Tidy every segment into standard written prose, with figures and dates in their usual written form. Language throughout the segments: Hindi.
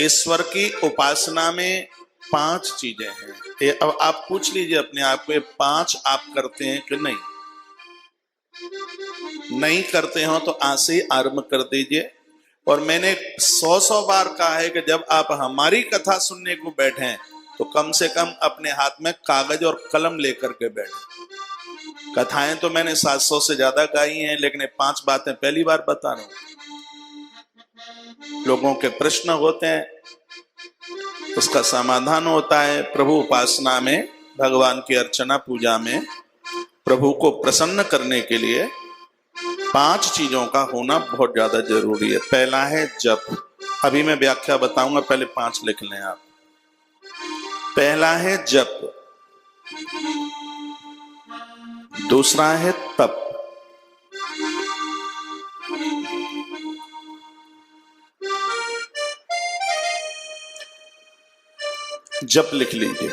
ईश्वर की उपासना में 5 चीजें हैं। ये अब आप पूछ लीजिए अपने आप को, 5 आप करते हैं कि नहीं? नहीं करते हो तो आज से ही आरंभ कर दीजिए। और मैंने 100 बार कहा है कि जब आप हमारी कथा सुनने को बैठे तो कम से कम अपने हाथ में कागज और कलम लेकर के बैठे। कथाएं तो मैंने 700 से ज्यादा गाई हैं, लेकिन 5 बातें पहली बार बता रहा हूं। लोगों के प्रश्न होते हैं, उसका समाधान होता है। प्रभु उपासना में, भगवान की अर्चना पूजा में प्रभु को प्रसन्न करने के लिए 5 चीजों का होना बहुत ज्यादा जरूरी है। पहला है जप। अभी मैं व्याख्या बताऊंगा, पहले 5 लिख लें आप। पहला है जप, दूसरा है तप, जप लिख लीजिए।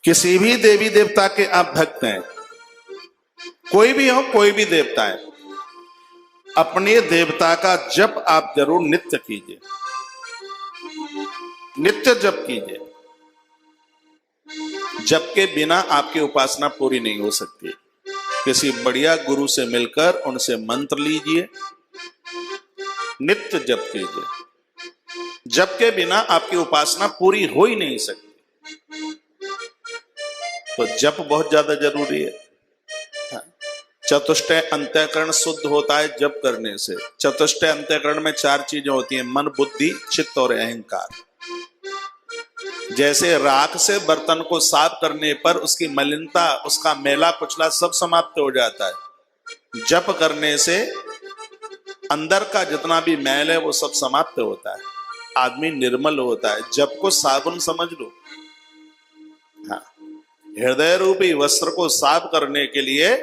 किसी भी देवी देवता के आप भक्त हैं, कोई भी हो, कोई भी देवता है, अपने देवता का जप आप जरूर नित्य कीजिए, नित्य जप कीजिए। जप के बिना आपकी उपासना पूरी नहीं हो सकती। किसी बढ़िया गुरु से मिलकर उनसे मंत्र लीजिए, नित्य जप कीजिए। जप के बिना आपकी उपासना पूरी हो ही नहीं सकती। तो जप बहुत ज्यादा जरूरी है। चतुष्टय अंतःकरण शुद्ध होता है जप करने से। चतुष्टय अंतःकरण में 4 चीजें होती हैं, मन, बुद्धि, चित्त और अहंकार। जैसे राख से बर्तन को साफ करने पर उसकी मलिनता, उसका मैला कुचला सब समाप्त हो जाता है, जप करने से अंदर का जितना भी मैल है वो सब समाप्त होता है, आदमी निर्मल होता है। जप को साबुन समझ लो। हाँ, हृदय रूपी वस्त्र को साफ करने के लिए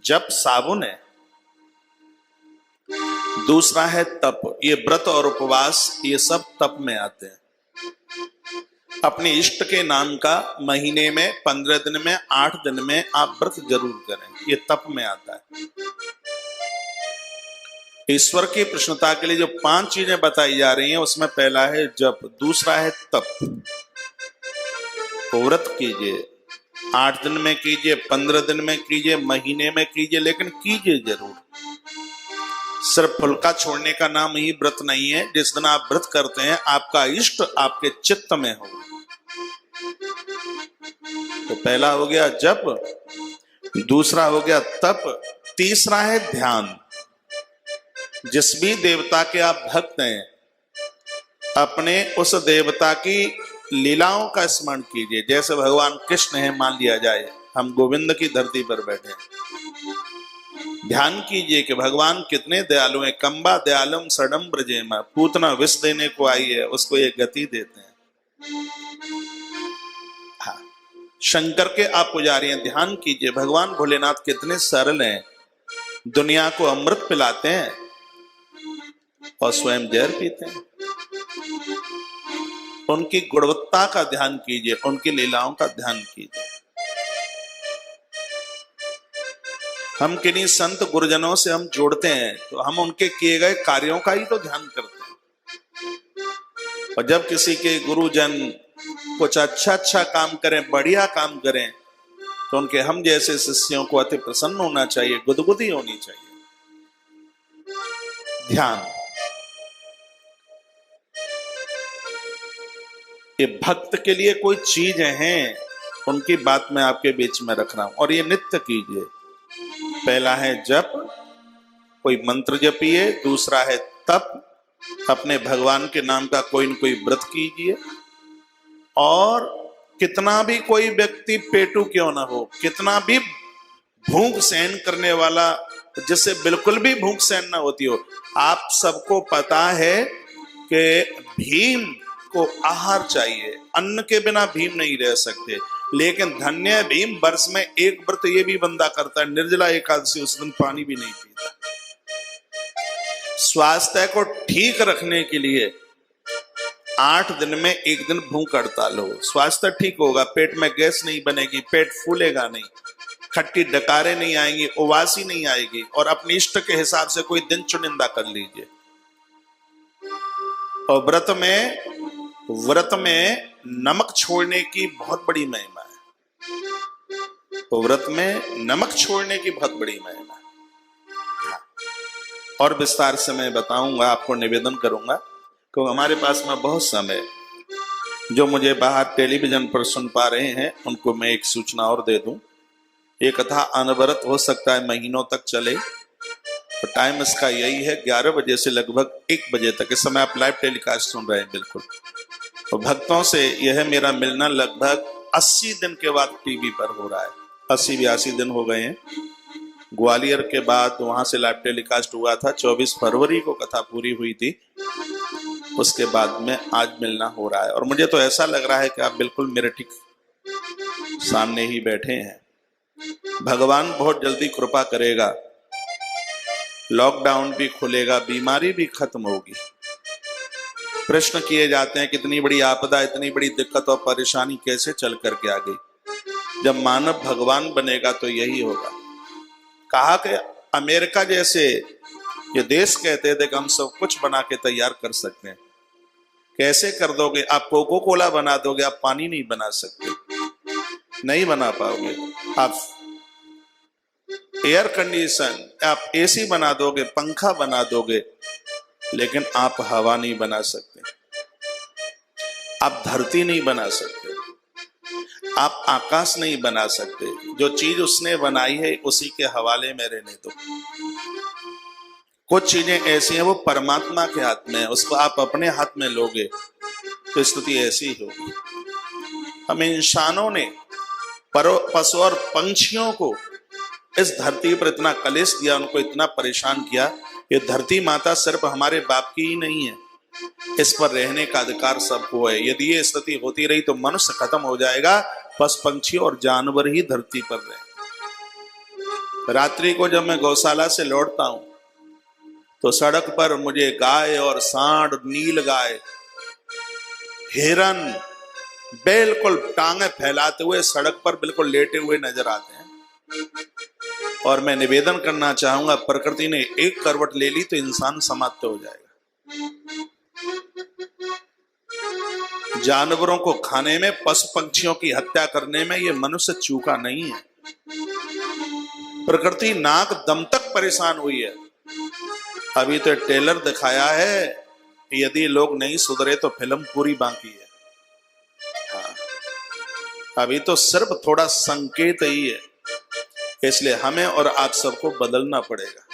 जप साबुन है। दूसरा है तप। ये व्रत और उपवास, ये सब तप में आते हैं। अपने इष्ट के नाम का महीने में, 15 दिन में, 8 दिन में आप व्रत जरूर करें, ये तप में आता है। ईश्वर की प्रसन्नता के लिए जो 5 चीजें बताई जा रही हैं, उसमें पहला है जप, दूसरा है तप। व्रत कीजिए, 8 दिन में कीजिए, 15 दिन में कीजिए, महीने में कीजिए, लेकिन कीजिए जरूर। सिर्फ फुल्का छोड़ने का नाम ही व्रत नहीं है। जिस दिन आप व्रत करते हैं, आपका इष्ट आपके चित्त में हो। तो पहला हो गया जप, दूसरा हो गया तप, तीसरा है ध्यान। जिस भी देवता के आप भक्त हैं, अपने उस देवता की लीलाओं का स्मरण कीजिए। जैसे भगवान कृष्ण है, मान लिया जाए हम गोविंद की धरती पर बैठे हैं, ध्यान कीजिए कि भगवान कितने दयालु हैं। कंबा दयालुम सडम ब्रजेमा, पूतना विष देने को आई है, उसको ये गति देते हैं। हाँ, शंकर के आप पुजारी हैं, ध्यान कीजिए भगवान भोलेनाथ कितने सरल हैं, दुनिया को अमृत पिलाते हैं और स्वयं जहर पीते हैं। उनकी गुणवत्ता का ध्यान कीजिए, उनकी लीलाओं का ध्यान कीजिए। हम किन्हीं संत गुरुजनों से हम जोड़ते हैं तो हम उनके किए गए कार्यों का ही तो ध्यान करते हैं। और जब किसी के गुरुजन कुछ अच्छा काम करें, बढ़िया काम करें, तो उनके हम जैसे शिष्यों को अति प्रसन्न होना चाहिए, गुदगुदी होनी चाहिए। ध्यान, ये भक्त के लिए कोई चीज हैं, उनकी बात मैं आपके बीच में रख रहा हूं, और ये नित्य कीजिए। पहला है जप, कोई मंत्र जपिए। दूसरा है तप, अपने भगवान के नाम का कोई न कोई व्रत कीजिए। और कितना भी कोई व्यक्ति पेटू क्यों ना हो, कितना भी भूख सहन करने वाला, जिससे बिल्कुल भी भूख सहन ना होती हो, आप सबको पता है कि भीम को आहार चाहिए, अन्न के बिना भीम नहीं रह सकते। लेकिन धन्य भीम वर्ष में एक व्रत ये भी बंदा करता है, निर्जला एकादशी, उस दिन पानी भी नहीं पीता। स्वास्थ्य को ठीक रखने के लिए 8 दिन में 1 दिन भूख हड़ताल हो, स्वास्थ्य ठीक होगा, पेट में गैस नहीं बनेगी, पेट फूलेगा नहीं, खट्टी डकारें नहीं आएंगी, उबासी नहीं आएगी। और अपने इष्ट के हिसाब से कोई दिन चुनिंदा कर लीजिए। और व्रत में नमक छोड़ने की बहुत बड़ी महिमा है। तो व्रत में नमक छोड़ने की बहुत बड़ी महिमा है। और विस्तार से मैं बताऊंगा, आपको निवेदन करूंगा कि हमारे पास में बहुत समय, जो मुझे बाहर टेलीविजन पर सुन पा रहे हैं उनको मैं एक सूचना और दे दूं। ये कथा अनवरत हो सकता है महीनों तक चले, तो टाइम इसका यही है 11 बजे से लगभग 1 बजे तक। इस समय आप लाइव टेलीकास्ट सुन रहे हैं बिल्कुल। तो भक्तों से यह मेरा मिलना लगभग 80 दिन के बाद टीवी पर हो रहा है। 80-82 दिन हो गए हैं। ग्वालियर के बाद वहां से लाइव टेलीकास्ट हुआ था, 24 फरवरी को कथा पूरी हुई थी। उसके बाद में आज मिलना हो रहा है और मुझे तो ऐसा लग रहा है कि आप बिल्कुल मेरे ठीक सामने ही बैठे हैं। भगवान बहुत जल्दी कृपा करेगा, लॉकडाउन भी खुलेगा, बीमारी भी खत्म होगी। प्रश्न किए जाते हैं कितनी बड़ी आपदा, इतनी बड़ी दिक्कत और परेशानी कैसे चल करके आ गई। जब मानव भगवान बनेगा तो यही होगा। कहा कि अमेरिका जैसे ये देश कहते थे कि हम सब कुछ बना के तैयार कर सकते हैं। कैसे कर दोगे? आप कोको कोला बना दोगे, आप पानी नहीं बना सकते, नहीं बना पाओगे। आप एयर कंडीशन, आप एसी बना दोगे, पंखा बना दोगे, लेकिन आप हवा नहीं बना सकते, आप धरती नहीं बना सकते, आप आकाश नहीं बना सकते। जो चीज उसने बनाई है उसी के हवाले में रहने दो। कुछ चीजें ऐसी हैं वो परमात्मा के हाथ में है, उसको आप अपने हाथ में लोगे तो स्थिति ऐसी होगी। हम इंसानों ने पशु और पंछियों को इस धरती पर इतना कलेश दिया, उनको इतना परेशान किया। ये धरती माता सिर्फ हमारे बाप की ही नहीं है, इस पर रहने का अधिकार सबको है। यदि ये स्थिति होती रही तो मनुष्य खत्म हो जाएगा, बस पंछी और जानवर ही धरती पर रहे। रात्रि को जब मैं गौशाला से लौटता हूं तो सड़क पर मुझे गाय और सांड, नील गाय, हिरन बिल्कुल टांगे फैलाते हुए सड़क पर बिल्कुल लेटे हुए नजर आते हैं। और मैं निवेदन करना चाहूंगा, प्रकृति ने एक करवट ले ली तो इंसान समाप्त हो जाएगा। जानवरों को खाने में, पशु पंछियों की हत्या करने में ये मनुष्य चूका नहीं है। प्रकृति नाक दम तक परेशान हुई है। अभी तो ट्रेलर दिखाया है, यदि लोग नहीं सुधरे तो फिल्म पूरी बाकी है। हाँ, अभी तो सिर्फ थोड़ा संकेत ही है, इसलिए हमें और आप सबको बदलना पड़ेगा।